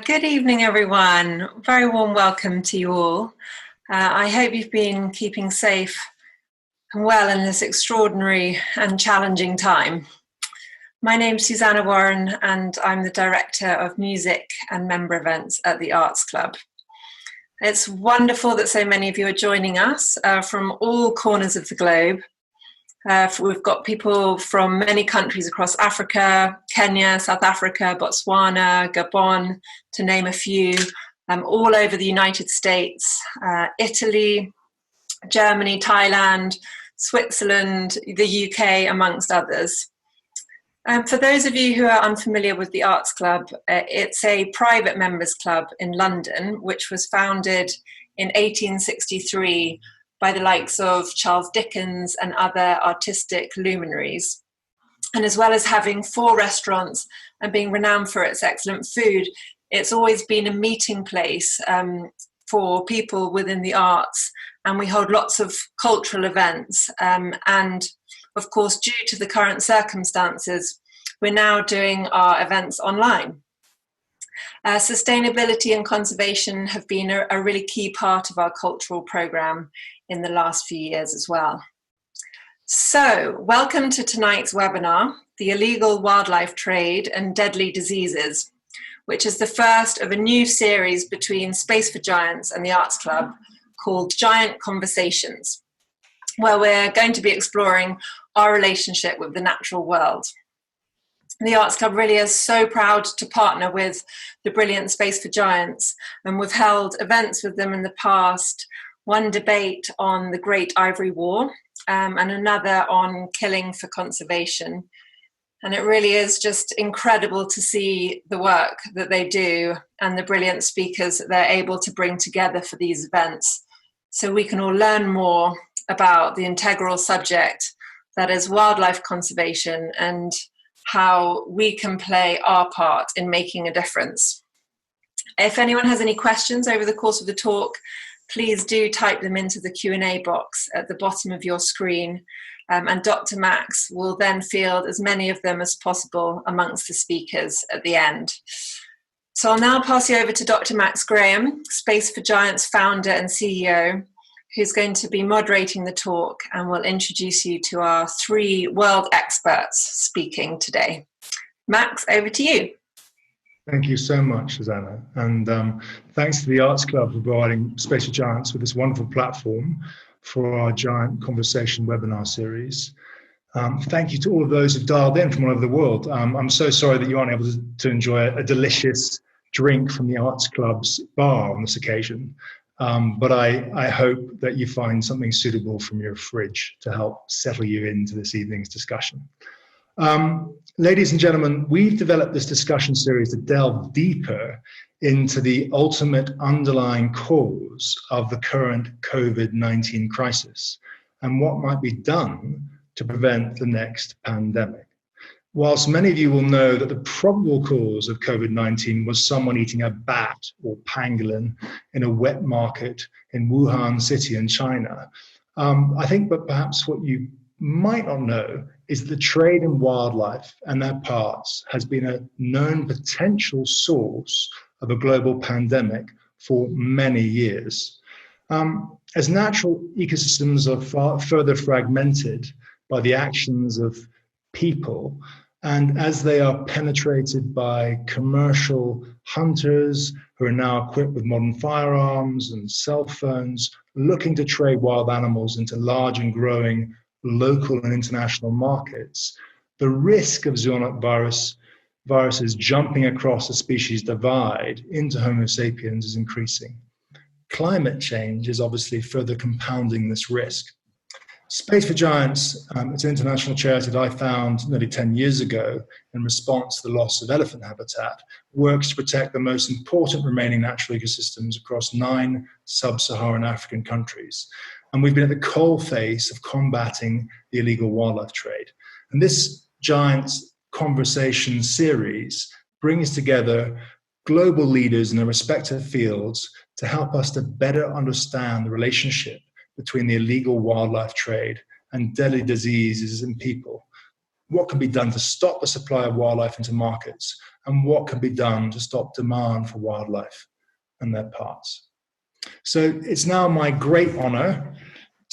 Good evening, everyone. Very warm welcome to you all. I hope you've been keeping safe and well in this extraordinary and challenging time. My name's Susanna Warren, and I'm the Director of Music and Member Events at the Arts Club. It's wonderful that so many of you are joining us from all corners of the globe. We've got people from many countries across Africa, Kenya, South Africa, Botswana, Gabon, to name a few, all over the United States, Italy, Germany, Thailand, Switzerland, the UK, amongst others. For those of you who are unfamiliar with the Arts Club, it's a private members club in London, which was founded in 1863 by the likes of Charles Dickens and other artistic luminaries. And as well as having 4 restaurants and being renowned for its excellent food, it's always been a meeting place for people within the arts. And we hold lots of cultural events. And of course, due to the current circumstances, we're now doing our events online. Sustainability and conservation have been a really key part of our cultural programme in the last few years as well. So, welcome to tonight's webinar, The Illegal Wildlife Trade and Deadly Diseases, which is the first of a new series between Space for Giants and the Arts Club called Giant Conversations, where we're going to be exploring our relationship with the natural world. The Arts Club really is so proud to partner with the brilliant Space for Giants, and we've held events with them in the past, one debate on the Great Ivory War and another on killing for conservation. And it really is just incredible to see the work that they do and the brilliant speakers that they're able to bring together for these events, so we can all learn more about the integral subject that is wildlife conservation and how we can play our part in making a difference. If anyone has any questions over the course of the talk, please do type them into the Q&A box at the bottom of your screen, and Dr. Max will then field as many of them as possible amongst the speakers at the end. So I'll now pass you over to Dr. Max Graham, Space for Giants founder and CEO, who's going to be moderating the talk and will introduce you to our 3 world experts speaking today. Max, over to you. Thank you so much, Susanna. And thanks to the Arts Club for providing Space for Giants with this wonderful platform for our Giant Conversation webinar series. Thank you to all of those who've dialed in from all over the world. I'm so sorry that you aren't able to enjoy a delicious drink from the Arts Club's bar on this occasion. But I hope that you find something suitable from your fridge to help settle you into this evening's discussion. Ladies and gentlemen, we've developed this discussion series to delve deeper into the ultimate underlying cause of the current COVID-19 crisis and what might be done to prevent the next pandemic. Whilst many of you will know that the probable cause of COVID-19 was someone eating a bat or pangolin in a wet market in Wuhan city in China, I think that perhaps what you might not know is that the trade in wildlife and their parts has been a known potential source of a global pandemic for many years. As natural ecosystems are further fragmented by the actions of people, and as they are penetrated by commercial hunters who are now equipped with modern firearms and cell phones, looking to trade wild animals into large and growing local and international markets, the risk of zoonotic viruses jumping across the species divide into Homo sapiens is increasing. Climate change is obviously further compounding this risk. Space for Giants, it's an international charity that I found nearly 10 years ago in response to the loss of elephant habitat, works to protect the most important remaining natural ecosystems across 9 sub-Saharan African countries. And we've been at the coalface of combating the illegal wildlife trade. And this Giants conversation series brings together global leaders in their respective fields to help us to better understand the relationship between the illegal wildlife trade and deadly diseases in people. What can be done to stop the supply of wildlife into markets, and what can be done to stop demand for wildlife and their parts. So it's now my great honor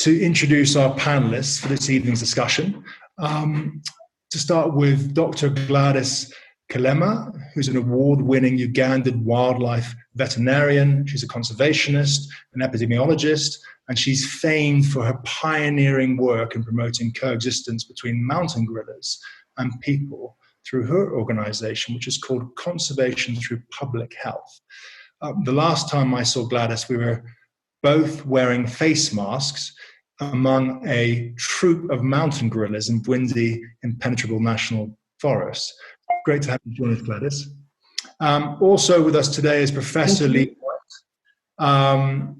to introduce our panelists for this evening's discussion. To start with Dr. Gladys Kalema, who's an award-winning Ugandan wildlife veterinarian. She's a conservationist, an epidemiologist, and she's famed for her pioneering work in promoting coexistence between mountain gorillas and people through her organization, which is called Conservation Through Public Health. The last time I saw Gladys, we were both wearing face masks among a troop of mountain gorillas in Bwindi Impenetrable National Forest. Great to have you join us, Gladys. Also with us today is Professor Lee White.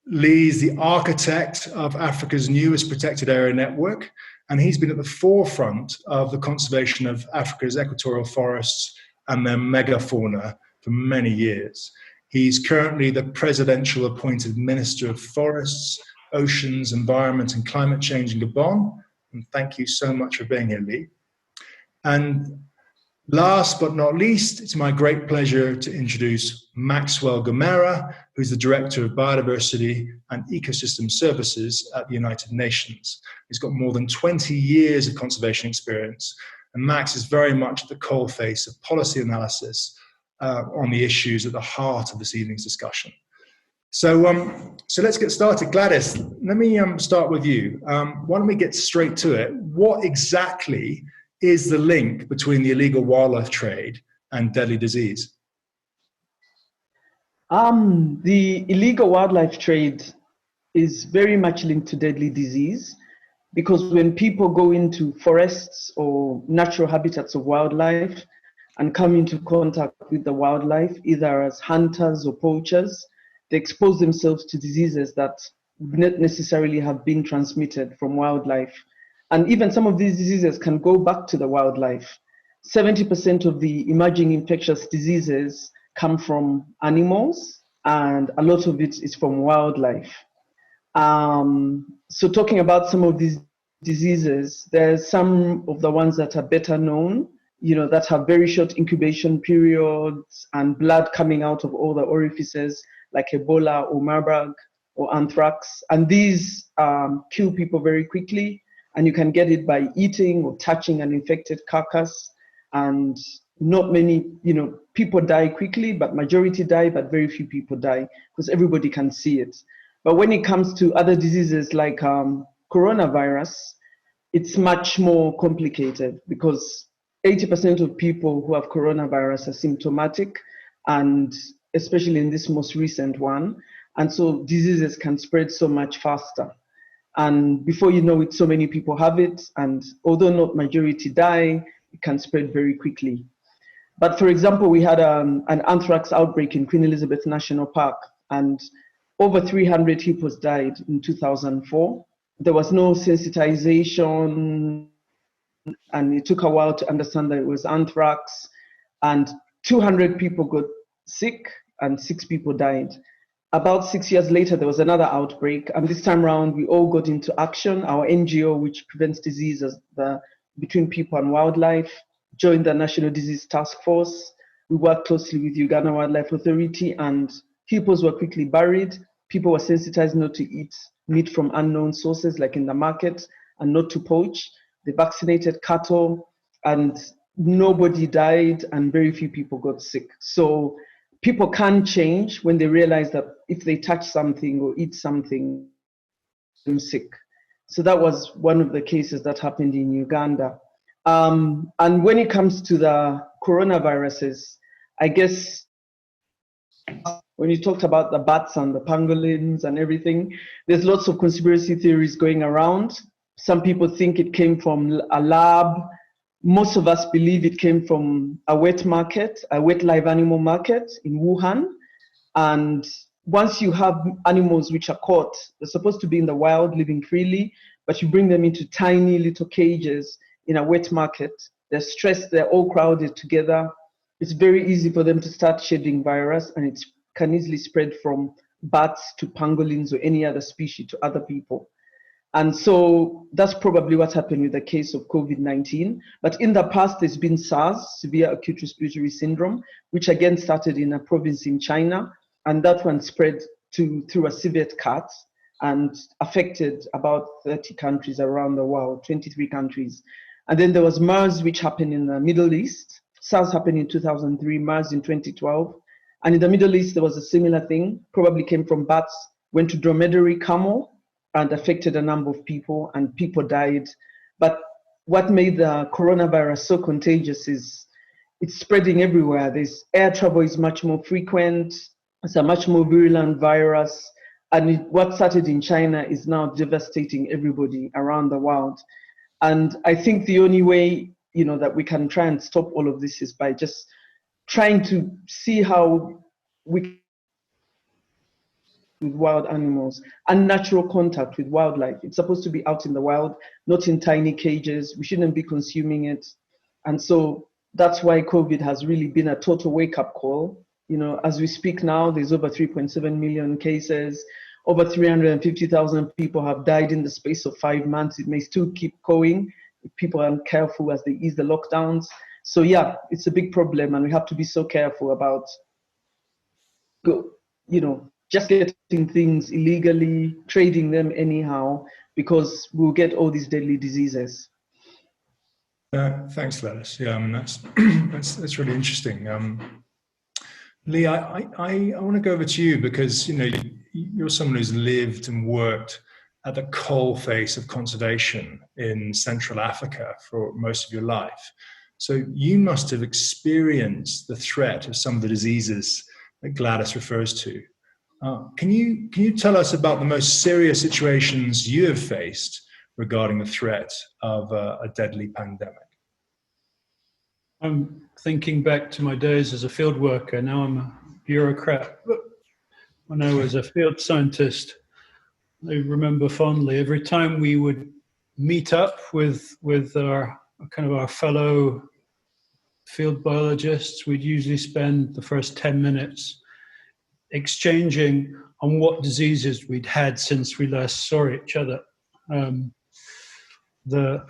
Lee's the architect of Africa's newest protected area network, and he's been at the forefront of the conservation of Africa's equatorial forests and their megafauna for many years. He's currently the presidential appointed Minister of Forests, Oceans, Environment and Climate Change in Gabon. And thank you so much for being here, Lee. And last but not least, it's my great pleasure to introduce Maxwell Gomera, who's the Director of Biodiversity and Ecosystem Services at the United Nations. He's got more than 20 years of conservation experience, and Max is very much at the coalface of policy analysis on the issues at the heart of this evening's discussion. So let's get started. Gladys, let me start with you. Why don't we get straight to it? What exactly is the link between the illegal wildlife trade and deadly disease? The illegal wildlife trade is very much linked to deadly disease, because when people go into forests or natural habitats of wildlife and come into contact with the wildlife, either as hunters or poachers, they expose themselves to diseases that would not necessarily have been transmitted from wildlife. And even some of these diseases can go back to the wildlife. 70% of the emerging infectious diseases come from animals, and a lot of it is from wildlife. So talking about some of these diseases, there's some of the ones that are better known, that have very short incubation periods and blood coming out of all the orifices, like Ebola or Marburg or anthrax. And these kill people very quickly. And you can get it by eating or touching an infected carcass. And not many, people die quickly, but majority die, but very few people die because everybody can see it. But when it comes to other diseases like coronavirus, it's much more complicated because 80% of people who have coronavirus are symptomatic, and especially in this most recent one. And so diseases can spread so much faster. And before you know it, so many people have it. And although not majority die, it can spread very quickly. But for example, we had an anthrax outbreak in Queen Elizabeth National Park, and over 300 hippos died in 2004. There was no sensitization, and it took a while to understand that it was anthrax. And 200 people got sick, and 6 people died. About 6 years later, there was another outbreak, and this time around, we all got into action. Our NGO, which prevents diseases between people and wildlife, joined the National Disease Task Force. We worked closely with Uganda Wildlife Authority, and hippos were quickly buried. People were sensitized not to eat meat from unknown sources, like in the market, and not to poach. They vaccinated cattle, and nobody died, and very few people got sick. So people can change when they realize that if they touch something or eat something, they're sick. So that was one of the cases that happened in Uganda. And when it comes to the coronaviruses, I guess when you talked about the bats and the pangolins and everything, there's lots of conspiracy theories going around. Some people think it came from a lab. Most of us believe it came from a wet market, a wet live animal market in Wuhan. And once you have animals which are caught, they're supposed to be in the wild, living freely, but you bring them into tiny little cages in a wet market. They're stressed, they're all crowded together. It's very easy for them to start shedding virus, and it can easily spread from bats to pangolins or any other species to other people. And so that's probably what happened with the case of COVID-19. But in the past, there's been SARS, severe acute respiratory syndrome, which again started in a province in China. And that one spread through a civet cat and affected about 30 countries around the world, 23 countries. And then there was MERS, which happened in the Middle East. SARS happened in 2003, MERS in 2012. And in the Middle East, there was a similar thing, probably came from bats, went to dromedary camel, and affected a number of people, and people died. But what made the coronavirus so contagious is it's spreading everywhere. There's air travel is much more frequent. It's a much more virulent virus. And what started in China is now devastating everybody around the world. And I think the only way, that we can try and stop all of this is by just trying to see how we with wild animals and natural contact with wildlife. It's supposed to be out in the wild, not in tiny cages. We shouldn't be consuming it. And so that's why COVID has really been a total wake-up call. As we speak now, there's over 3.7 million cases. Over 350,000 people have died in the space of 5 months. It may still keep going if people aren't careful as they ease the lockdowns. So yeah, it's a big problem, and we have to be so careful about, just getting things illegally, trading them anyhow, because we'll get all these deadly diseases. Thanks, Gladys. Yeah, that's really interesting. Lee, I want to go over to you because you're someone who's lived and worked at the coalface of conservation in Central Africa for most of your life. So you must have experienced the threat of some of the diseases that Gladys refers to. Can you tell us about the most serious situations you have faced regarding the threat of a deadly pandemic? I'm thinking back to my days as a field worker. Now I'm a bureaucrat. But when I was a field scientist, I remember fondly every time we would meet up with our fellow field biologists, we'd usually spend the first 10 minutes exchanging on what diseases we'd had since we last saw each other. The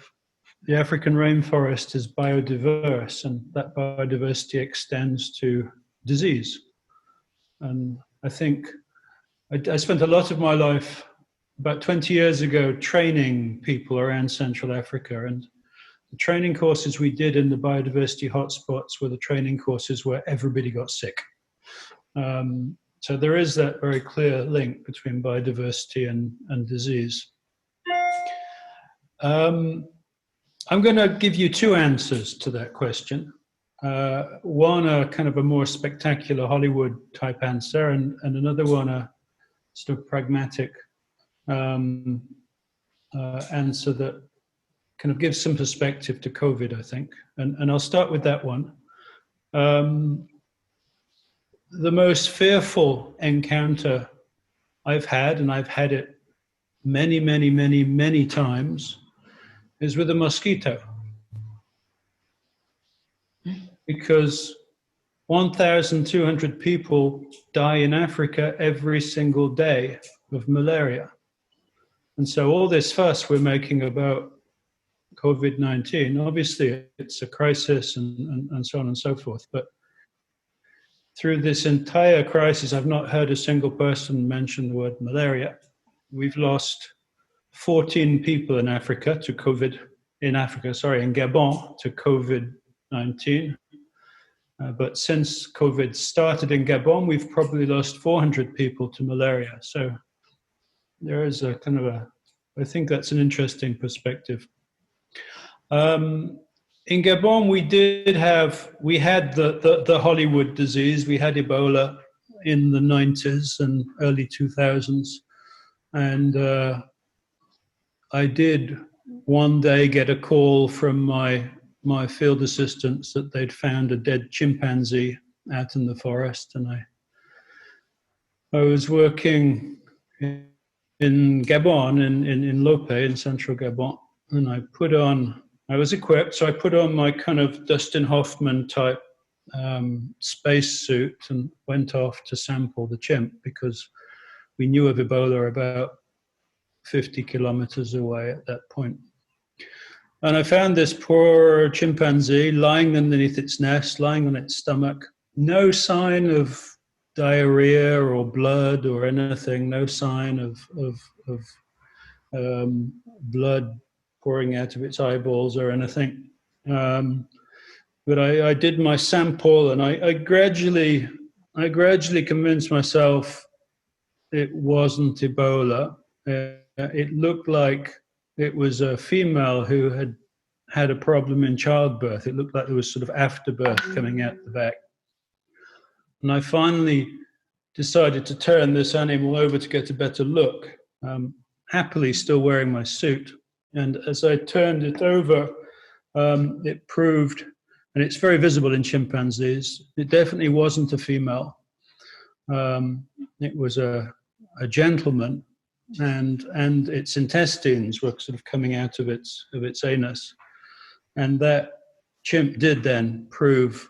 African rainforest is biodiverse, and that biodiversity extends to disease. And I think I spent a lot of my life, about 20 years ago, training people around Central Africa. And the training courses we did in the biodiversity hotspots were the training courses where everybody got sick. So there is that very clear link between biodiversity and disease. I'm going to give you two answers to that question. One, a kind of a more spectacular Hollywood type answer, and another one, a sort of pragmatic answer that kind of gives some perspective to COVID, I think. And I'll start with that one. The most fearful encounter I've had, and I've had it many, many, many, many times, is with a mosquito. Because 1,200 people die in Africa every single day of malaria. And so all this fuss we're making about COVID-19, obviously it's a crisis and so on and so forth, but through this entire crisis, I've not heard a single person mention the word malaria. We've lost 14 people in Africa to COVID, in Gabon to COVID-19. But since COVID started in Gabon, we've probably lost 400 people to malaria. So there is a kind of I think that's an interesting perspective. In Gabon, we had the Hollywood disease. We had Ebola in the 90s and early 2000s. And I did one day get a call from my field assistants that they'd found a dead chimpanzee out in the forest. And I was working in Gabon, in Lope, in central Gabon. And I was equipped, so I put on my kind of Dustin Hoffman type space suit and went off to sample the chimp because we knew of Ebola about 50 kilometers away at that point. And I found this poor chimpanzee lying underneath its nest, lying on its stomach, no sign of diarrhea or blood or anything, no sign of blood pouring out of its eyeballs or anything. But I did my sample, and I gradually convinced myself it wasn't Ebola. It looked like it was a female who had a problem in childbirth. It looked like there was sort of afterbirth coming out the back. And I finally decided to turn this animal over to get a better look, happily still wearing my suit. And as I turned it over, it proved, and it's very visible in chimpanzees, it definitely wasn't a female. It was a gentleman, and its intestines were sort of coming out of its anus. And that chimp did then prove,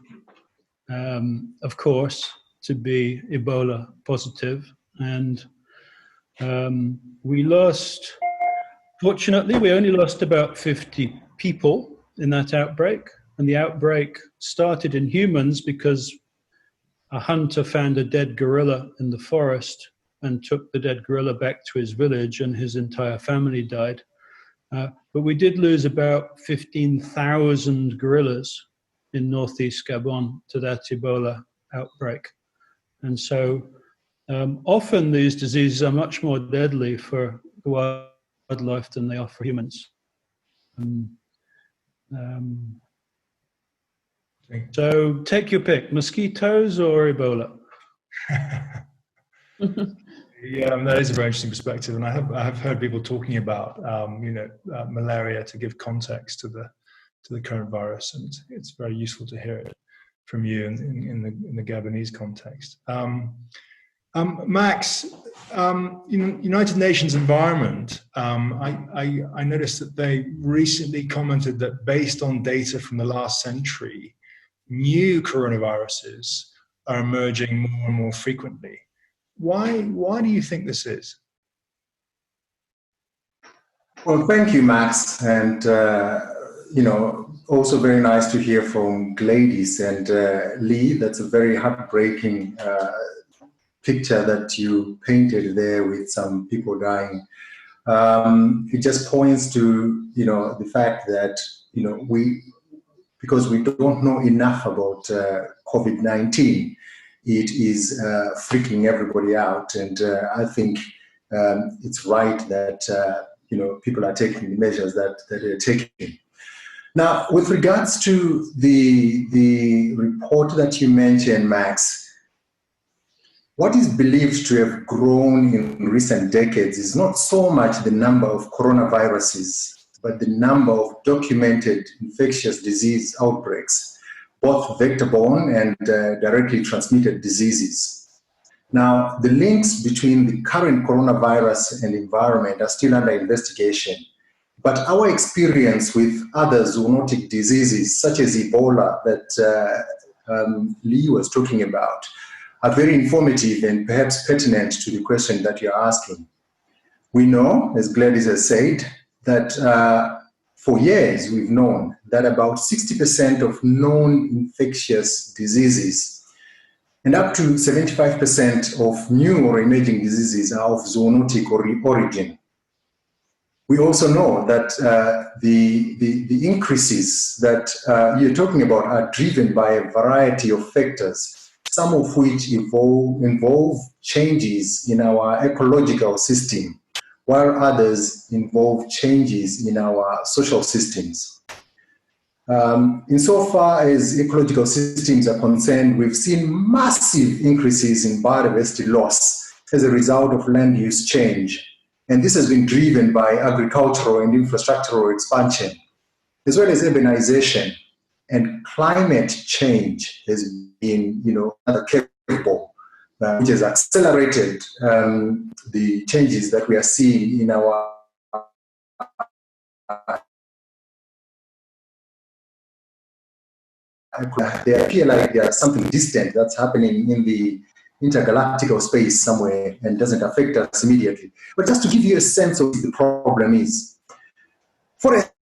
of course, to be Ebola positive. And fortunately, we only lost about 50 people in that outbreak. And the outbreak started in humans because a hunter found a dead gorilla in the forest and took the dead gorilla back to his village, and his entire family died. But we did lose about 15,000 gorillas in northeast Gabon to that Ebola outbreak. And so often these diseases are much more deadly for the wildlife than they are for humans. So take your pick, mosquitoes or Ebola? Yeah, that is a very interesting perspective, and I have heard people talking about malaria to give context to the current virus, and it's very useful to hear it from you in the Gabonese context. Max, United Nations Environment, I noticed that they recently commented that based on data from the last century, new coronaviruses are emerging more and more frequently. Why do you think this is? Well, thank you, Max, and also very nice to hear from Gladys and Lee. That's a very heartbreaking picture that you painted there with some people dying. It just points to the fact that because we don't know enough about COVID-19, it is freaking everybody out, and I think it's right that people are taking the measures that they're taking. Now, with regards to the report that you mentioned, Max, what is believed to have grown in recent decades is not so much the number of coronaviruses, but the number of documented infectious disease outbreaks, both vector-borne and directly transmitted diseases. Now, the links between the current coronavirus and environment are still under investigation, but our experience with other zoonotic diseases, such as Ebola that Lee was talking about, are very informative and perhaps pertinent to the question that you're asking. We know, as Gladys has said, that for years we've known that about 60% of known infectious diseases And up to 75% of new or emerging diseases are of zoonotic origin. We also know that the increases that you're talking about are driven by a variety of factors, some of which involve changes in our ecological system, while others involve changes in our social systems. Insofar as ecological systems are concerned, we've seen massive increases in biodiversity loss as a result of land use change. And this has been driven by agricultural and infrastructural expansion, as well as urbanization. And climate change has been, another variable, which has accelerated the changes that we are seeing in our they appear like there's something distant that's happening in the intergalactical space somewhere and doesn't affect us immediately. But just to give you a sense of what the problem is. Forest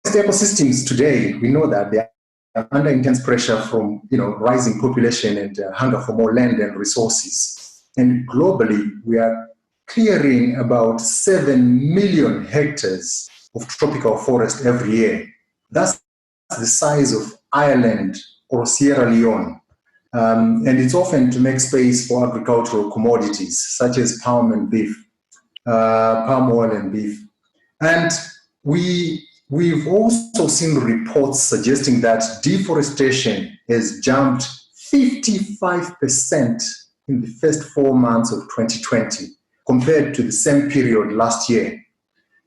ecosystems today, we know that they are under intense pressure from rising population and hunger for more land and resources. And globally, we are clearing about 7 million hectares of tropical forest every year. That's the size of Ireland or Sierra Leone. And it's often to make space for agricultural commodities such as palm oil and beef. And we've also seen reports suggesting that deforestation has jumped 55% in the first 4 months of 2020 compared to the same period last year.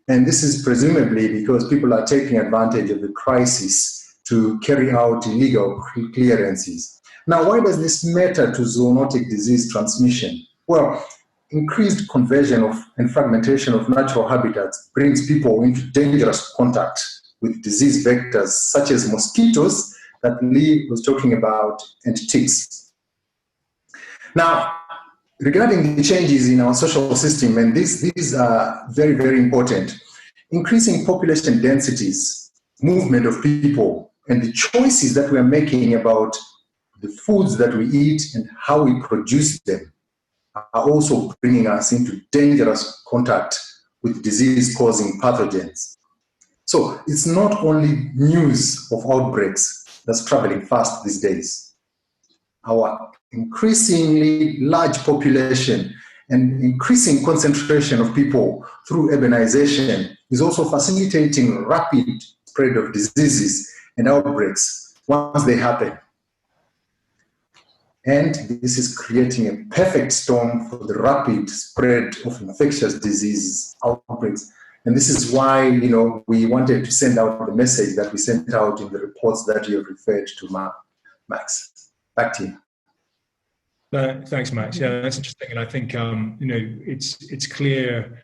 And this is presumably because people are taking advantage of the crisis to carry out illegal clearances. Now, why does this matter to zoonotic disease transmission? Well, increased conversion of and fragmentation of natural habitats brings people into dangerous contact with disease vectors such as mosquitoes that Lee was talking about and ticks. Now, regarding the changes in our social system, and these are very, very important, increasing population densities, movement of people, and the choices that we are making about the foods that we eat and how we produce them are also bringing us into dangerous contact with disease-causing pathogens. So it's not only news of outbreaks that's traveling fast these days. Our increasingly large population and increasing concentration of people through urbanization is also facilitating rapid spread of diseases and outbreaks once they happen. And this is creating a perfect storm for the rapid spread of infectious disease outbreaks. And this is why, we wanted to send out the message that we sent out in the reports that you have referred to, Max. Back to you. Thanks, Max. Yeah, that's interesting. And I think, it's clear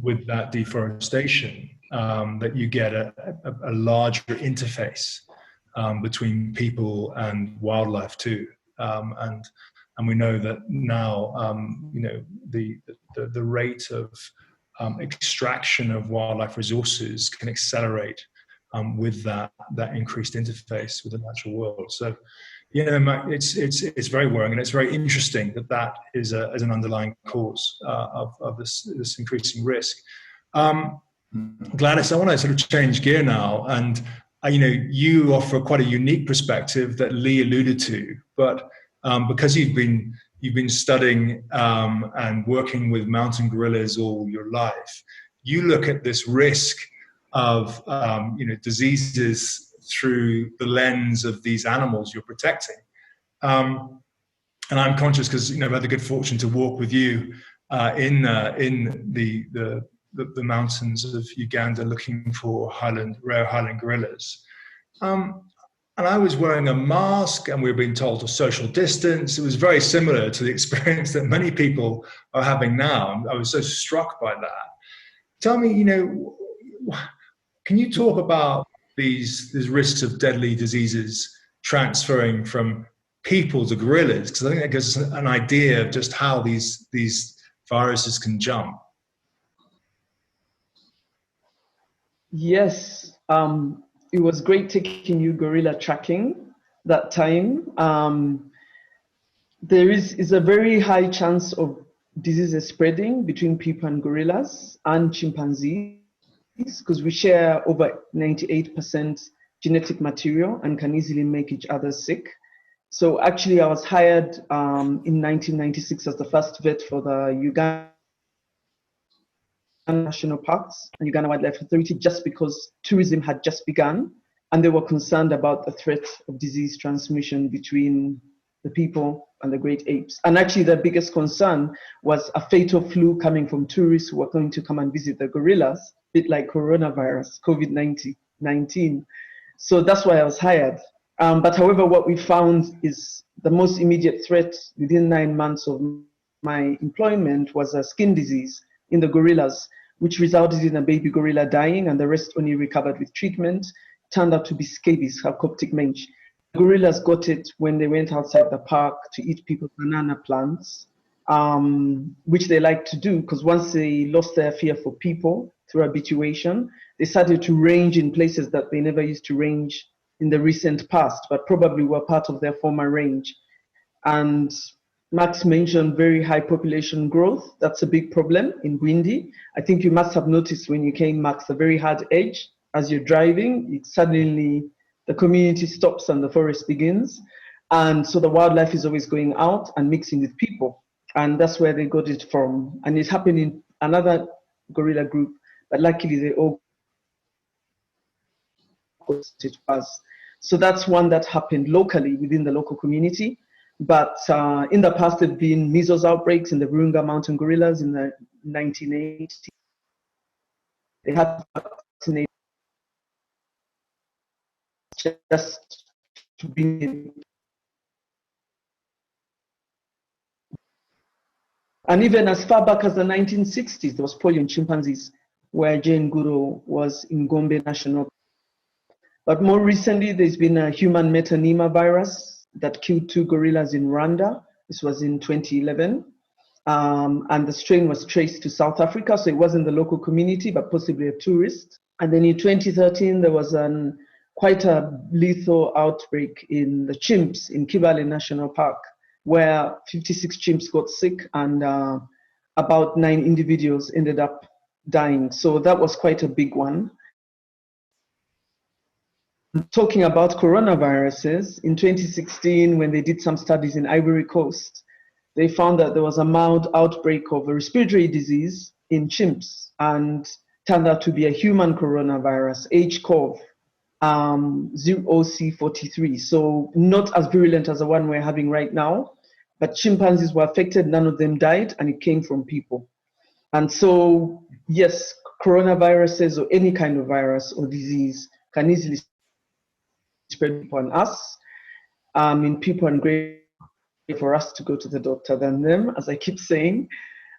with that deforestation that you get a larger interface between people and wildlife too, and we know that now the rate of extraction of wildlife resources can accelerate with that increased interface with the natural world. So, it's very worrying, and it's very interesting that is an underlying cause of this increasing risk. Gladys, I want to sort of change gear now, and you offer quite a unique perspective that Lee alluded to, but because you've been studying and working with mountain gorillas all your life, you look at this risk of diseases through the lens of these animals you're protecting. And I'm conscious because I've had the good fortune to walk with you in the mountains of Uganda looking for rare highland gorillas. And I was wearing a mask and we were being told to social distance. It was very similar to the experience that many people are having now. I was so struck by that. Tell me, can you talk about these risks of deadly diseases transferring from people to gorillas? Because I think that gives us an idea of just how these viruses can jump. Yes, it was great taking you gorilla tracking that time. there is a very high chance of diseases spreading between people and gorillas and chimpanzees, because we share over 98% genetic material and can easily make each other sick. So actually, I was hired in 1996 as the first vet for the Uganda National Parks and Uganda Wildlife Authority, just because tourism had just begun and they were concerned about the threat of disease transmission between the people and the great apes. And actually, the biggest concern was a fatal flu coming from tourists who were going to come and visit the gorillas, a bit like coronavirus, COVID-19. So that's why I was hired. But however, what we found is the most immediate threat within 9 months of my employment was a skin disease in the gorillas, which resulted in a baby gorilla dying and the rest only recovered with treatment. Turned out to be scabies, Coptic mange. Gorillas got it when they went outside the park to eat people's banana plants, which they like to do, because once they lost their fear for people through habituation, they started to range in places that they never used to range in the recent past, but probably were part of their former range. And Max mentioned very high population growth. That's a big problem in Bwindi. I think you must have noticed when you came, Max, a very hard edge. As you're driving, suddenly the community stops and the forest begins. And so the wildlife is always going out and mixing with people. And that's where they got it from. And it happened in another gorilla group, but luckily they all got it was. So that's one that happened locally within the local community. But in the past, there have been measles outbreaks in the Virunga mountain gorillas in the 1980s. They had vaccinated just to bring in. And even as far back as the 1960s, there was polio in chimpanzees, where Jane Goodall was in Gombe National Park. But more recently, there's been a human metapneumovirus virus that killed 2 gorillas in Rwanda. This was in 2011. And the strain was traced to South Africa, so it wasn't the local community, but possibly a tourist. And then in 2013, there was quite a lethal outbreak in the chimps in Kibale National Park, where 56 chimps got sick and about 9 individuals ended up dying. So that was quite a big one. Talking about coronaviruses, in 2016, when they did some studies in Ivory Coast, they found that there was a mild outbreak of a respiratory disease in chimps and turned out to be a human coronavirus, HCOV, 0C43. So not as virulent as the one we're having right now, but chimpanzees were affected, none of them died, and it came from people. And so, yes, coronaviruses or any kind of virus or disease can easily spread upon us. In people and great for us to go to the doctor than them, as I keep saying.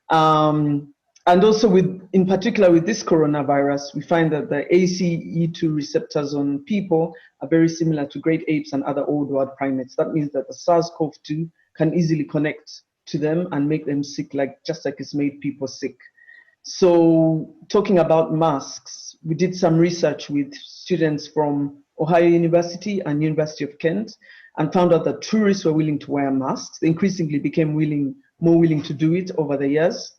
And also in particular with this coronavirus, we find that the ACE2 receptors on people are very similar to great apes and other old world primates. That means that the SARS-CoV-2 can easily connect to them and make them sick, just like it's made people sick. So talking about masks, we did some research with students from Ohio University and University of Kent and found out that tourists were willing to wear masks. They increasingly became more willing to do it over the years.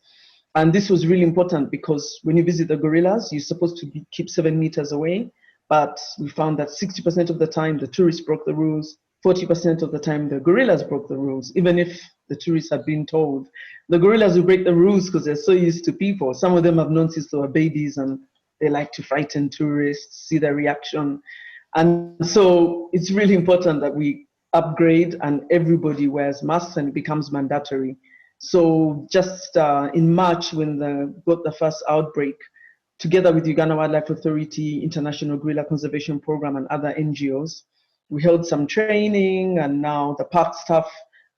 And this was really important because when you visit the gorillas, you're supposed to keep 7 meters away. But we found that 60% of the time, the tourists broke the rules. 40% of the time, the gorillas broke the rules, even if the tourists had been told. The gorillas will break the rules because they're so used to people. Some of them have known since they were babies and they like to frighten tourists, see their reaction. And so it's really important that we upgrade and everybody wears masks and it becomes mandatory. So just in March, when got the first outbreak, together with Uganda Wildlife Authority, International Gorilla Conservation Program and other NGOs, we held some training, and now the park staff,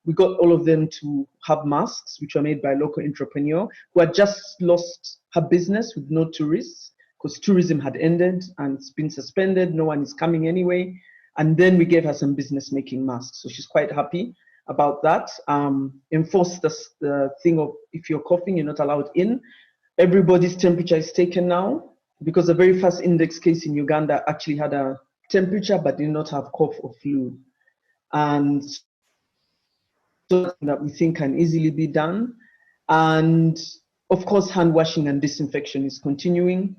we got all of them to have masks, which were made by a local entrepreneur who had just lost her business with no tourists because tourism had ended and it's been suspended. No one is coming anyway. And then we gave her some business making masks. So she's quite happy about that. Enforced the thing of if you're coughing, you're not allowed in. Everybody's temperature is taken now because the very first index case in Uganda actually had a temperature but did not have cough or flu. And that we think can easily be done. And of course, hand washing and disinfection is continuing.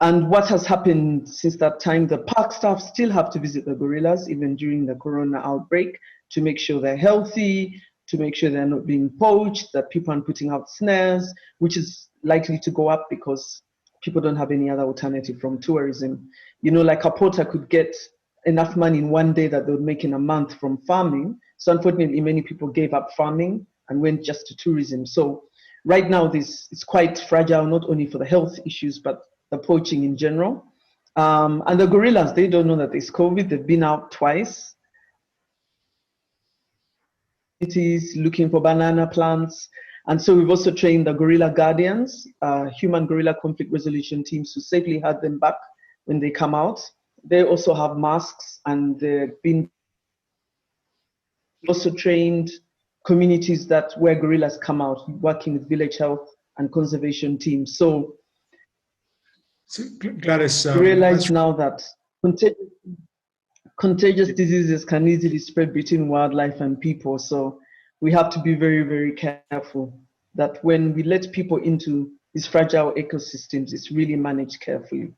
And what has happened since that time, the park staff still have to visit the gorillas, even during the corona outbreak, to make sure they're healthy, to make sure they're not being poached, that people aren't putting out snares, which is likely to go up because people don't have any other alternative from tourism. You know, like a porter could get enough money in one day that they would make in a month from farming. So unfortunately, many people gave up farming and went just to tourism. So right now, this is quite fragile, not only for the health issues, but the poaching in general. And the gorillas, they don't know that there's COVID. They've been out twice. It is looking for banana plants. And so we've also trained the gorilla guardians, human gorilla conflict resolution teams, to safely herd them back when they come out. They also have masks, and they've been also trained communities where gorillas come out, working with village health and conservation teams. So Gladys, we realize now that contagious diseases can easily spread between wildlife and people. So we have to be very, very careful that when we let people into these fragile ecosystems, it's really managed carefully.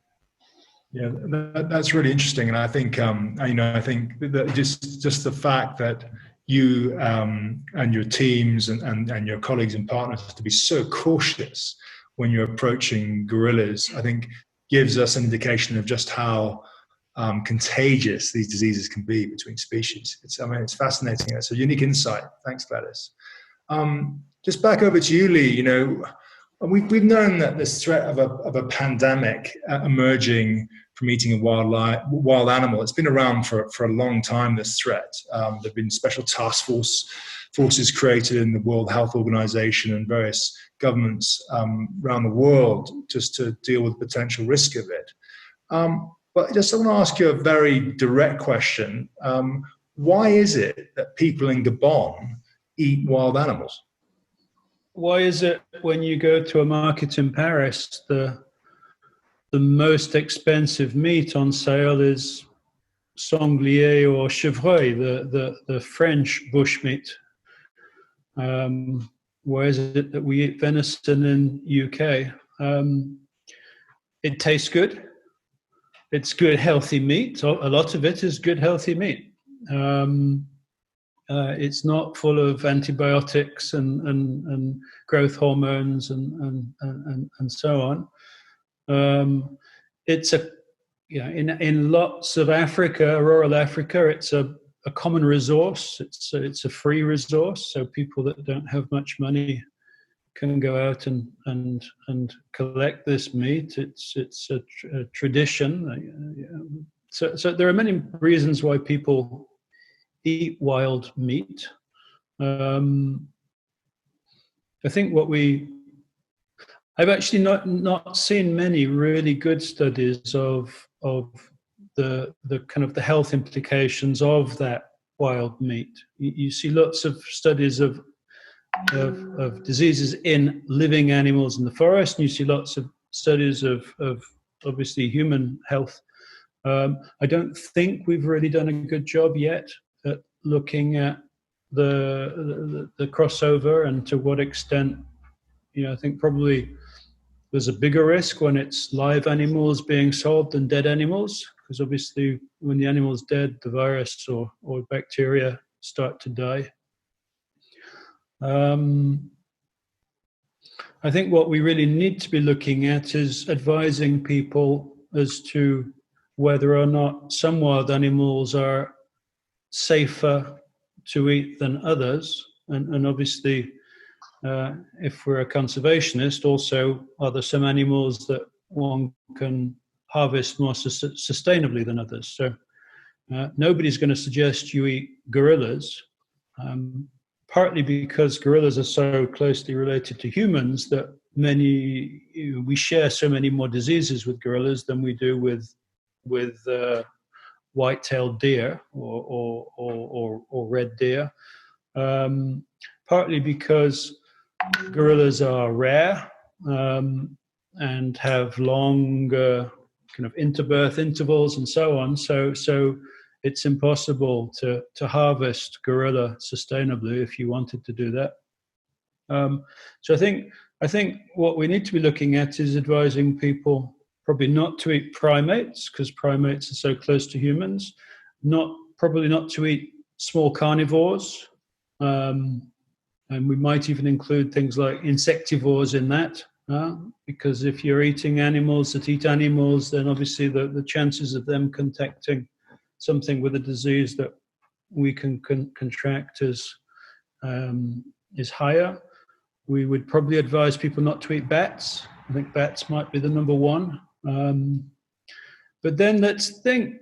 Yeah, that's really interesting, and I think I think that just the fact that you and your teams and your colleagues and partners have to be so cautious when you're approaching gorillas, I think gives us an indication of just how contagious these diseases can be between species. It's fascinating. It's a unique insight. Thanks, Gladys. Just back over to you, Lee. You know, we've known that this threat of a pandemic emerging from eating a wild animal, it's been around for a long time, this threat. There have been special task forces created in the World Health Organization and various governments around the world just to deal with the potential risk of it. But just I want to ask you a very direct question. Why is it that people in Gabon eat wild animals? Why is it when you go to a market in Paris, the most expensive meat on sale is sanglier or chevreuil, the French bushmeat? Why is it that we eat venison in UK? It tastes good. It's good, healthy meat. A lot of it is good, healthy meat. It's not full of antibiotics and growth hormones and so on. It's in lots of Africa, rural Africa, it's a common resource. It's a free resource, so people that don't have much money can go out and collect this meat. It's a tradition. So there are many reasons why people eat wild meat. I think I've actually not seen many really good studies of the kind of the health implications of that wild meat. You see lots of studies of diseases in living animals in the forest, and you see lots of studies of obviously human health. I don't think we've really done a good job yet at looking at the crossover and to what extent. I think probably there's a bigger risk when it's live animals being sold than dead animals, because obviously when the animal's dead, the virus or bacteria start to die. I think what we really need to be looking at is advising people as to whether or not some wild animals are safer to eat than others, and obviously if we're a conservationist, also are there some animals that one can harvest more sustainably than others. So nobody's going to suggest you eat gorillas, partly because gorillas are so closely related to humans that we share so many more diseases with gorillas than we do with white-tailed deer or red deer. Partly because gorillas are rare and have long kind of interbirth intervals and so on. So it's impossible to harvest gorilla sustainably if you wanted to do that. So I think what we need to be looking at is advising people probably not to eat primates, because primates are so close to humans, probably not to eat small carnivores, and we might even include things like insectivores in that, because if you're eating animals that eat animals, then obviously the chances of them contacting something with a disease that we can contract is higher. We would probably advise people not to eat bats. I think bats might be the number one. But then let's think,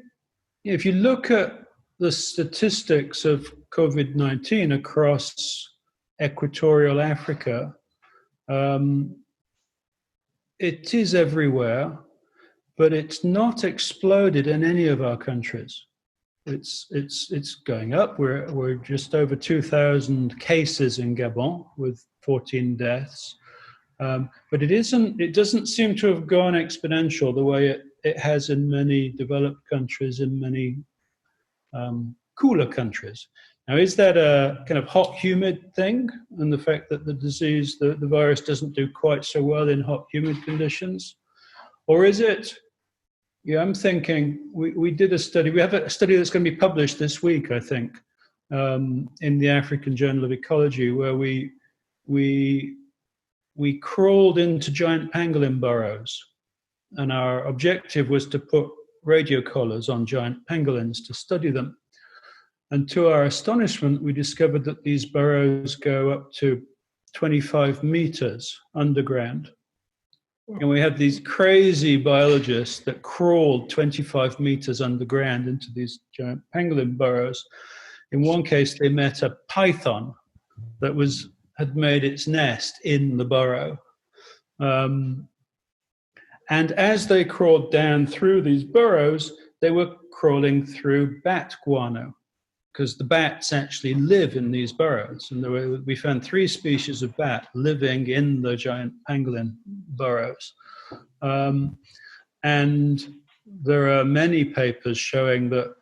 if you look at the statistics of COVID-19 across equatorial Africa, it is everywhere, but it's not exploded in any of our countries. It's going up. We're just over 2,000 cases in Gabon with 14 deaths, but it doesn't seem to have gone exponential the way it has in many developed countries, in many cooler countries. Now, is that a kind of hot, humid thing, and the fact that the virus doesn't do quite so well in hot, humid conditions? Or is it, I'm thinking, we did a study, we have a study that's going to be published this week, I think, in the African Journal of Ecology, where we crawled into giant pangolin burrows, and our objective was to put radio collars on giant pangolins to study them. And to our astonishment, we discovered that these burrows go up to 25 meters underground. And we had these crazy biologists that crawled 25 meters underground into these giant pangolin burrows. In one case, they met a python that had made its nest in the burrow. And as they crawled down through these burrows, they were crawling through bat guano, because the bats actually live in these burrows. And we found 3 species of bat living in the giant pangolin burrows. And there are many papers showing that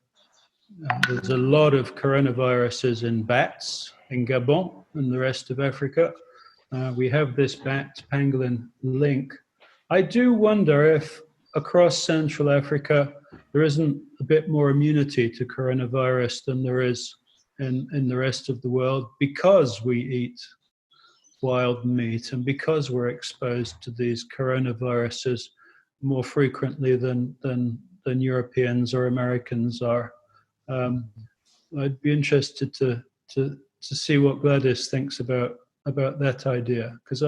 there's a lot of coronaviruses in bats in Gabon and the rest of Africa. We have this bat-pangolin link. I do wonder if across Central Africa there isn't a bit more immunity to coronavirus than there is in the rest of the world, because we eat wild meat and because we're exposed to these coronaviruses more frequently than Europeans or Americans are. I'd be interested to see what Gladys thinks about that idea, because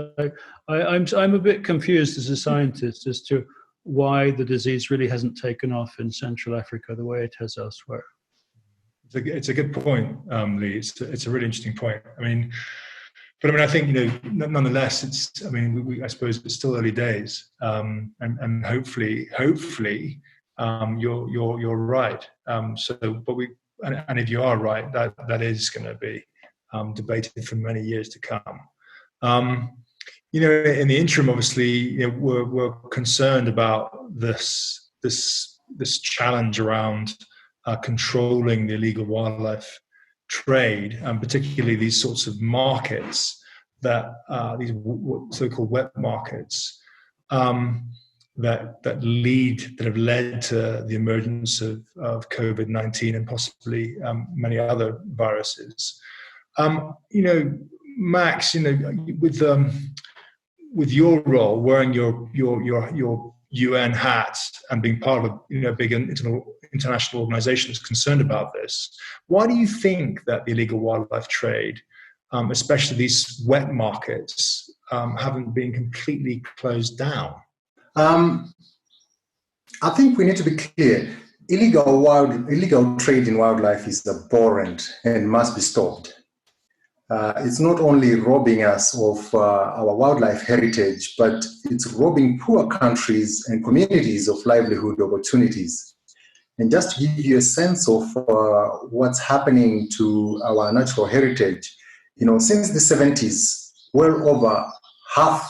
I'm a bit confused as a scientist as to why the disease really hasn't taken off in Central Africa the way it has elsewhere. It's a good point, Lee. It's a really interesting point. But I think, nonetheless, I suppose it's still early days, and hopefully, you're right. And if you are right, that is going to be debated for many years to come. In the interim, obviously, we're concerned about this challenge around controlling the illegal wildlife trade, and particularly these sorts of markets, that these so-called wet markets, that have led to the emergence of COVID-19 and possibly many other viruses. Max, with your role, wearing your UN hat and being part of a big international organisation that's concerned about this, why do you think that the illegal wildlife trade, especially these wet markets, haven't been completely closed down? I think we need to be clear. Illegal trade in wildlife is abhorrent and must be stopped. It's not only robbing us of our wildlife heritage, but it's robbing poor countries and communities of livelihood opportunities. And just to give you a sense of what's happening to our natural heritage, since the 70s, well over half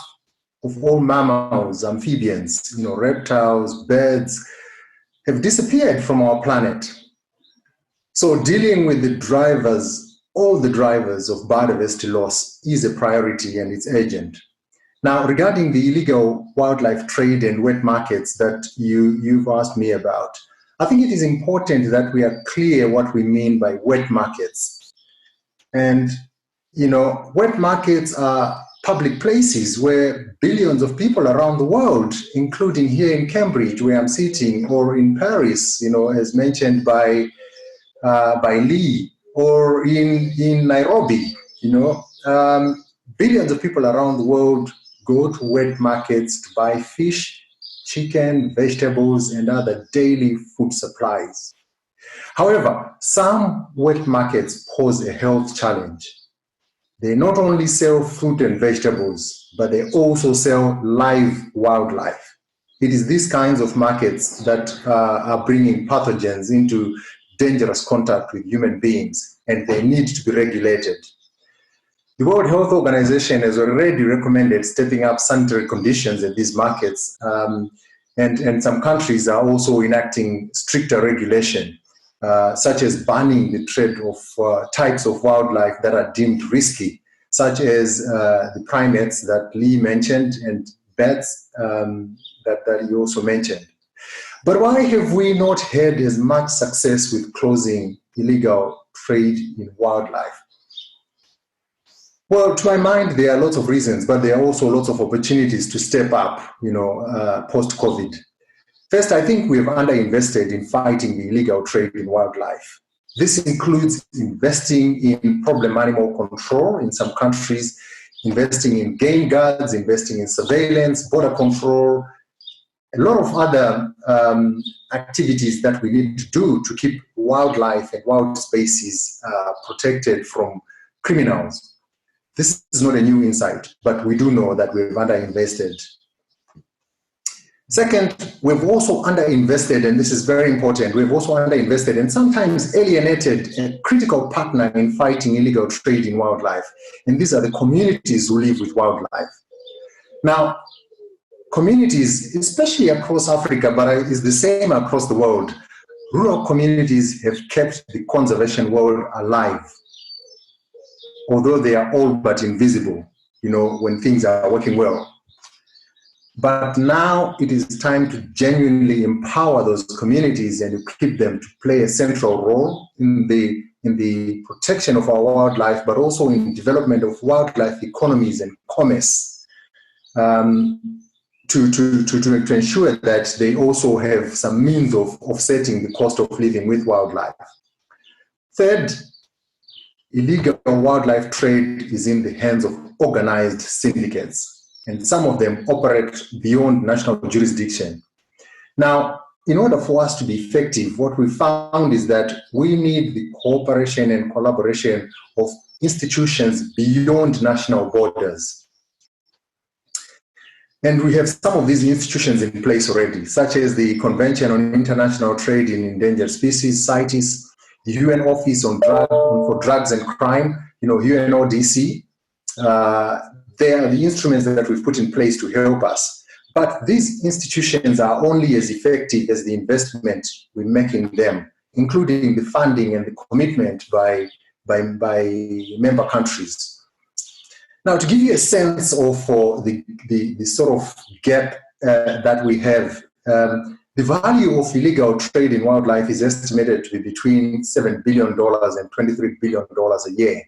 of all mammals, amphibians, reptiles, birds, have disappeared from our planet. So dealing with the drivers, all the drivers of biodiversity loss is a priority and it's urgent. Now, regarding the illegal wildlife trade and wet markets that you've asked me about, I think it is important that we are clear what we mean by wet markets. And, wet markets are public places where billions of people around the world, including here in Cambridge, where I'm sitting, or in Paris, as mentioned by Lee, or in Nairobi, billions of people around the world go to wet markets to buy fish, chicken, vegetables, and other daily food supplies. However, some wet markets pose a health challenge. They not only sell fruit and vegetables, but they also sell live wildlife. It is these kinds of markets that are bringing pathogens into dangerous contact with human beings, and they need to be regulated. The World Health Organization has already recommended stepping up sanitary conditions at these markets, and some countries are also enacting stricter regulation, such as banning the trade of types of wildlife that are deemed risky, such as the primates that Lee mentioned and bats that he also mentioned. But why have we not had as much success with closing illegal trade in wildlife? Well, to my mind, there are lots of reasons, but there are also lots of opportunities to step up, post-COVID. First, I think we have underinvested in fighting the illegal trade in wildlife. This includes investing in problem animal control in some countries, investing in game guards, investing in surveillance, border control, a lot of other activities that we need to do to keep wildlife and wild spaces protected from criminals. This is not a new insight, but we do know that we've underinvested. Second, we've also underinvested, and this is very important, we've also underinvested and sometimes alienated a critical partner in fighting illegal trade in wildlife. And these are the communities who live with wildlife. Now, communities, especially across Africa, but it's the same across the world, rural communities have kept the conservation world alive, although they are all but invisible, when things are working well. But now it is time to genuinely empower those communities and equip them to play a central role in the protection of our wildlife, but also in development of wildlife economies and commerce, to ensure that they also have some means of offsetting the cost of living with wildlife. Third, illegal wildlife trade is in the hands of organized syndicates, and some of them operate beyond national jurisdiction. Now, in order for us to be effective, what we found is that we need the cooperation and collaboration of institutions beyond national borders. And we have some of these institutions in place already, such as the Convention on International Trade in Endangered Species, CITES, the UN Office for Drugs and Crime, UNODC. They are the instruments that we've put in place to help us. But these institutions are only as effective as the investment we make in them, including the funding and the commitment by member countries. Now, to give you a sense of the sort of gap that we have, the value of illegal trade in wildlife is estimated to be between $7 billion and $23 billion a year.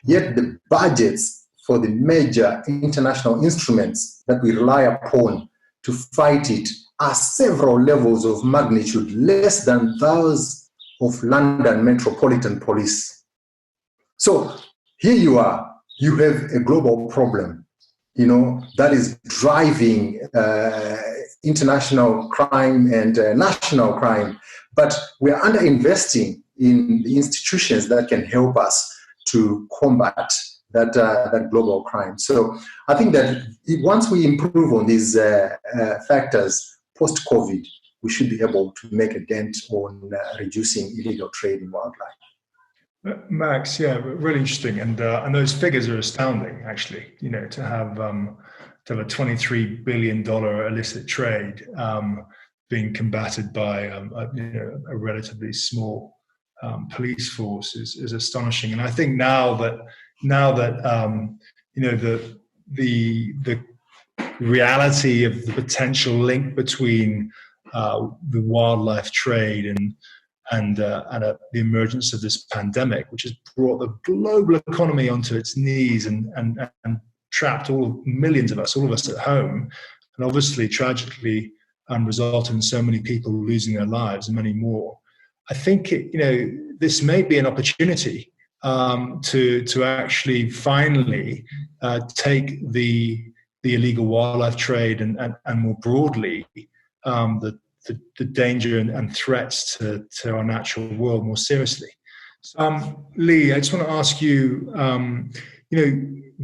Yet the budgets for the major international instruments that we rely upon to fight it are several levels of magnitude less than those of London Metropolitan Police. So here you are, you have a global problem, that is driving international crime and national crime, but we are underinvesting in the institutions that can help us to combat that global crime. So I think that once we improve on these factors post-COVID, we should be able to make a dent on reducing illegal trade in wildlife. Max, yeah, really interesting, and those figures are astounding. Actually, to have a $23 billion illicit trade being combated by a relatively small police force is astonishing. And I think now that the reality of the potential link between the wildlife trade and the emergence of this pandemic, which has brought the global economy onto its knees and trapped millions of us, all of us at home, and obviously tragically resulted in so many people losing their lives and many more. I think this may be an opportunity to actually finally take the illegal wildlife trade and more broadly the danger and threats to our natural world more seriously. Lee, I just want to ask you,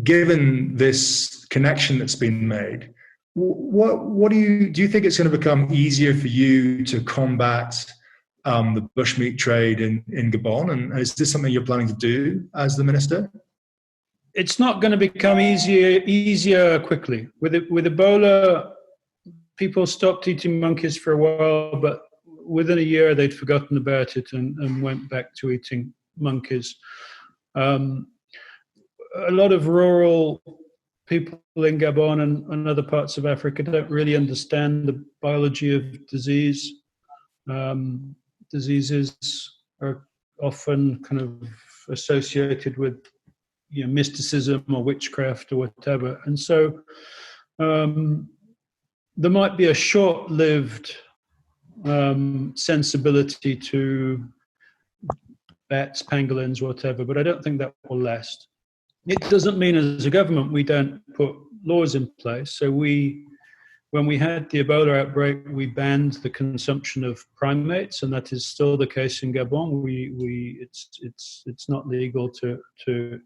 given this connection that's been made, what do you think it's going to become easier for you to combat the bushmeat trade in Gabon? And is this something you're planning to do as the minister? It's not going to become easier quickly. With Ebola, people stopped eating monkeys for a while, but within a year they'd forgotten about it and went back to eating monkeys. A lot of rural people in Gabon and other parts of Africa don't really understand the biology of disease. Diseases are often kind of associated with mysticism or witchcraft or whatever. And so there might be a short-lived sensibility to bats, pangolins, whatever, but I don't think that will last. It doesn't mean as a government we don't put laws in place. So when we had the Ebola outbreak, we banned the consumption of primates, and that is still the case in Gabon. It's not legal to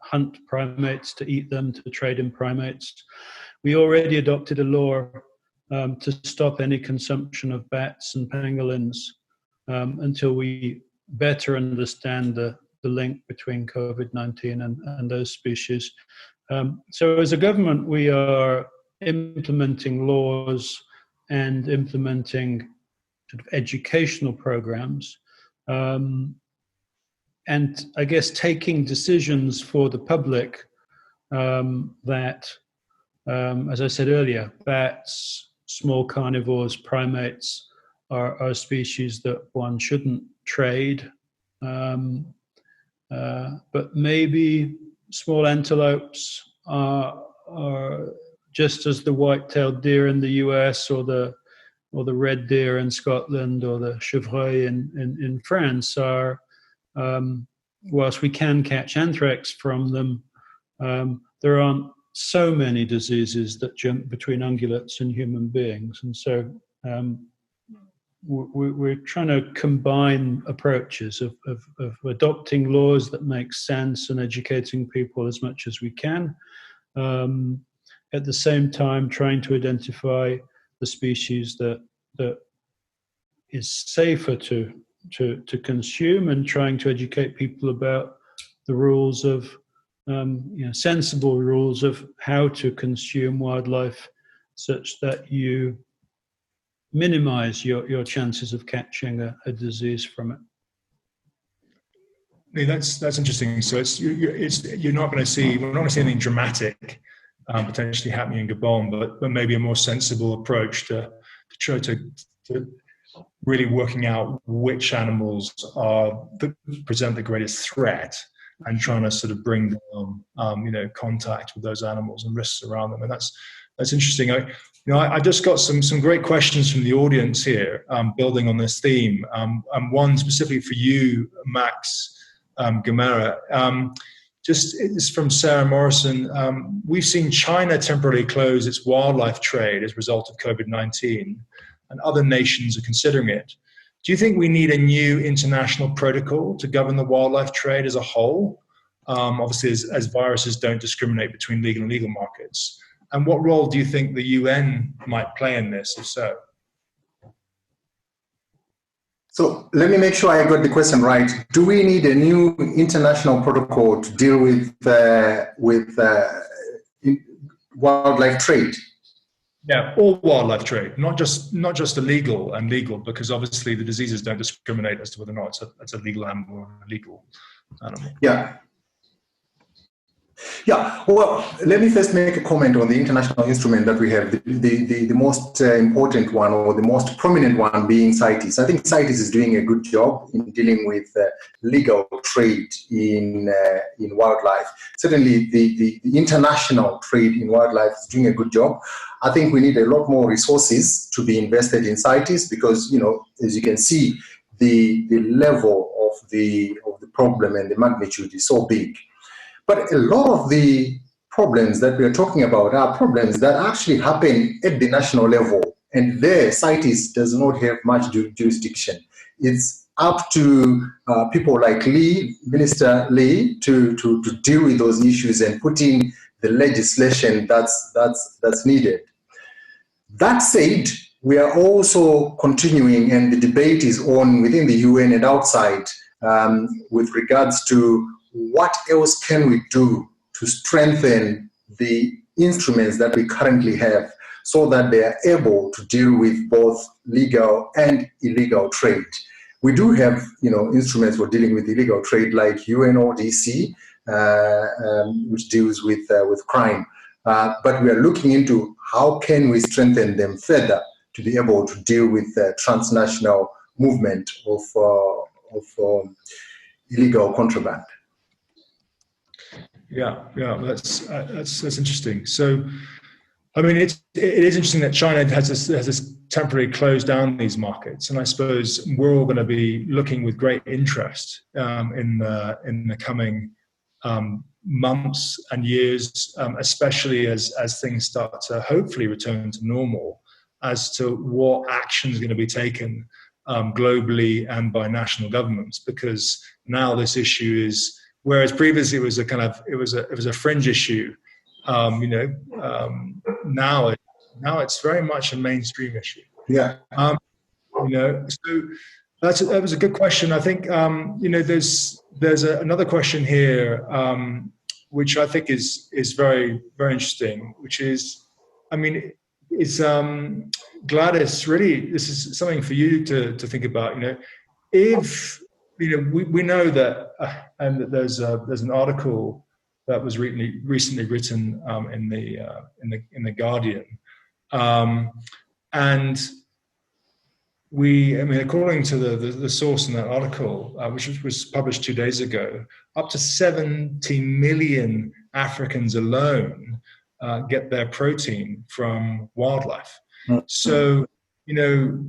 hunt primates, to eat them, to trade in primates. We already adopted a law to stop any consumption of bats and pangolins until we better understand the link between COVID-19 and those species. So as a government, we are implementing laws and implementing sort of educational programs, and I guess taking decisions for the public that, as I said earlier, bats, small carnivores, primates are species that one shouldn't trade, but maybe small antelopes are just as the white-tailed deer in the US or the red deer in Scotland or the chevreuil in France are, whilst we can catch anthrax from them, there aren't so many diseases that jump between ungulates and human beings. And so we're trying to combine approaches of adopting laws that make sense and educating people as much as we can. At the same time, trying to identify the species that is safer to consume, and trying to educate people about the rules of sensible rules of how to consume wildlife, such that you minimize your chances of catching a disease from it. I mean, that's interesting. So we're not going to see anything dramatic potentially happening in Gabon, but maybe a more sensible approach to try to really working out which animals present the greatest threat, and trying to sort of bring down contact with those animals and risks around them. And that's interesting. I just got some great questions from the audience here, building on this theme. And one specifically for you, Max Gomera. Just it's from Sarah Morrison. We've seen China temporarily close its wildlife trade as a result of COVID-19, and other nations are considering it. Do you think we need a new international protocol to govern the wildlife trade as a whole? Obviously, as viruses don't discriminate between legal and illegal markets. And what role do you think the UN might play in this, if so? So let me make sure I got the question right. Do we need a new international protocol to deal with wildlife trade? Yeah, all wildlife trade, not just illegal and legal, because obviously the diseases don't discriminate as to whether or not it's a legal animal or an illegal animal. Yeah. Yeah, well, let me first make a comment on the international instrument that we have, the most important one, or the most prominent one, being CITES. I think CITES is doing a good job in dealing with legal trade in wildlife. Certainly, the international trade in wildlife is doing a good job. I think we need a lot more resources to be invested in CITES because, you know, as you can see, the level of the problem and the magnitude is so big. But a lot of the problems that we are talking about are problems that actually happen at the national level, and there CITES does not have much jurisdiction. It's up to people like Minister Lee, to deal with those issues and put in the legislation that's needed. That said, we are also continuing, and the debate is on within the UN and outside with regards to what else can we do to strengthen the instruments that we currently have so that they are able to deal with both legal and illegal trade. We do have, you know, instruments for dealing with illegal trade like UNODC, which deals with crime. But we are looking into how can we strengthen them further to be able to deal with transnational movement of illegal contraband. Yeah, that's interesting. So, I mean, it is interesting that China has this temporarily closed down these markets, and I suppose we're all going to be looking with great interest in the coming months and years, especially as things start to hopefully return to normal, as to what action is going to be taken globally and by national governments, because now this issue is. Whereas previously it was a fringe issue, now it's very much a mainstream issue. Yeah. So that was a good question. I think there's another question here, which I think is very, very interesting. Which is, I mean, it's Gladys. Really, this is something for you to think about. If we know that, and that there's an article that was recently written in the Guardian, and according to the source in that article, which was published 2 days ago, up to 70 million Africans alone get their protein from wildlife. Mm-hmm. So,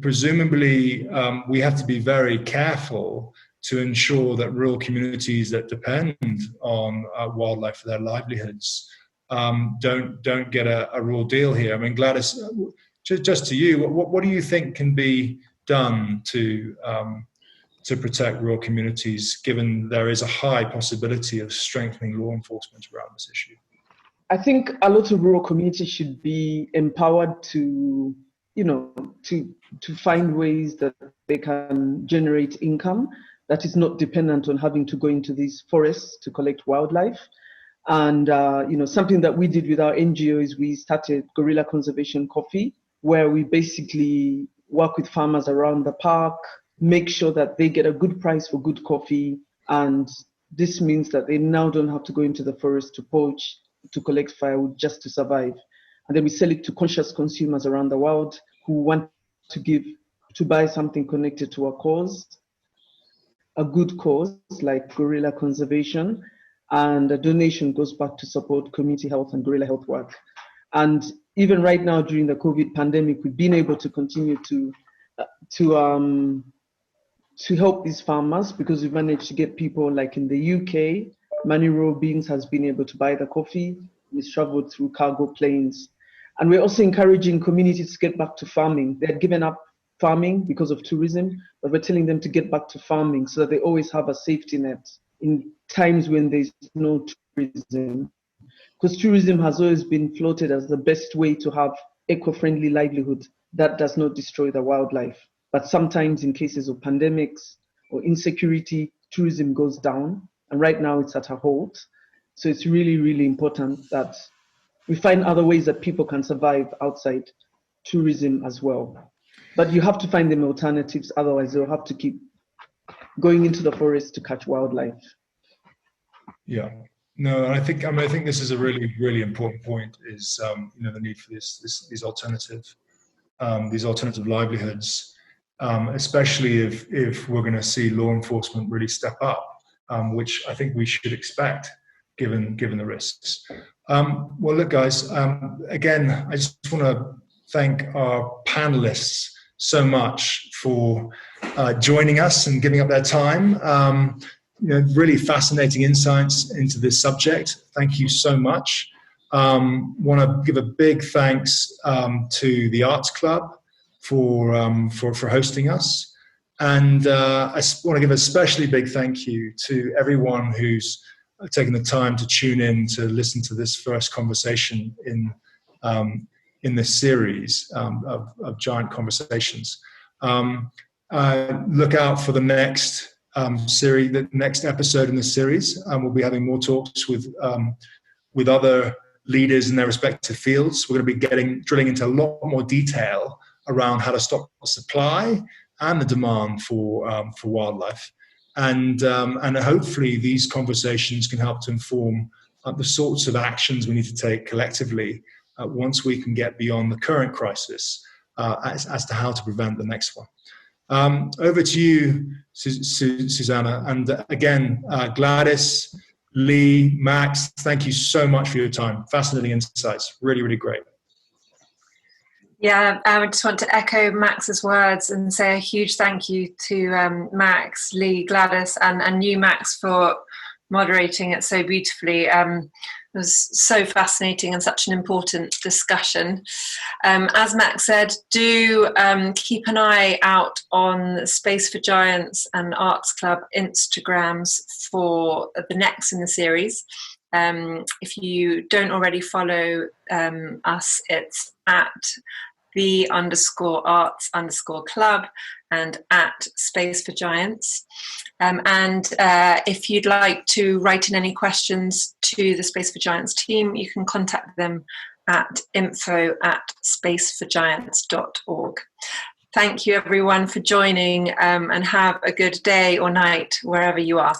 presumably we have to be very careful to ensure that rural communities that depend on wildlife for their livelihoods don't get a raw deal here. I mean, Gladys, just to you, what do you think can be done to protect rural communities, given there is a high possibility of strengthening law enforcement around this issue? I think a lot of rural communities should be empowered to find ways that they can generate income that is not dependent on having to go into these forests to collect wildlife. And, something that we did with our NGO is we started Gorilla Conservation Coffee, where we basically work with farmers around the park, make sure that they get a good price for good coffee. And this means that they now don't have to go into the forest to poach, to collect firewood just to survive. And then we sell it to conscious consumers around the world who want to buy something connected to a cause, a good cause like gorilla conservation, and a donation goes back to support community health and gorilla health work. And even right now during the COVID pandemic, we've been able to continue to help these farmers because we've managed to get people like in the UK, Manny Robbins has been able to buy the coffee. It's traveled through cargo planes. And we're also encouraging communities to get back to farming. They had given up farming because of tourism, but we're telling them to get back to farming so that they always have a safety net in times when there's no tourism. Because tourism has always been floated as the best way to have eco-friendly livelihood that does not destroy the wildlife. But sometimes in cases of pandemics or insecurity, tourism goes down. And right now it's at a halt. So it's really, really important that we find other ways that people can survive outside tourism as well. But you have to find them alternatives, otherwise they'll have to keep going into the forest to catch wildlife. Yeah. No, I think this is a really, really important point. Is the need for these alternative livelihoods, especially if we're going to see law enforcement really step up, which I think we should expect given the risks. Well, look, guys. Again, I just want to thank our panelists so much for joining us and giving up their time. Really fascinating insights into this subject. Thank you so much. Want to give a big thanks to the Arts Club for hosting us, and I want to give a especially big thank you to everyone who's taken the time to tune in to listen to this first conversation in this series of Giant Conversations. Look out for the next series, the next episode in the series. We'll be having more talks with other leaders in their respective fields. We're going to be drilling into a lot more detail around how to stop the supply and the demand for wildlife, and hopefully these conversations can help to inform the sorts of actions we need to take collectively once we can get beyond the current crisis as to how to prevent the next one. Over to you, Susanna. And again, Gladys, Lee, Max, thank you so much for your time. Fascinating insights. Really, really great. Yeah, I just want to echo Max's words and say a huge thank you to Max, Lee, Gladys, and you, Max, for moderating it so beautifully. It was so fascinating and such an important discussion. As Max said, do keep an eye out on Space for Giants and Arts Club Instagrams for the next in the series. If you don't already follow us, it's at _arts_club and at Space for Giants. And if you'd like to write in any questions to the Space for Giants team, you can contact them at info@spaceforgiants.org. Thank you everyone for joining, and have a good day or night wherever you are.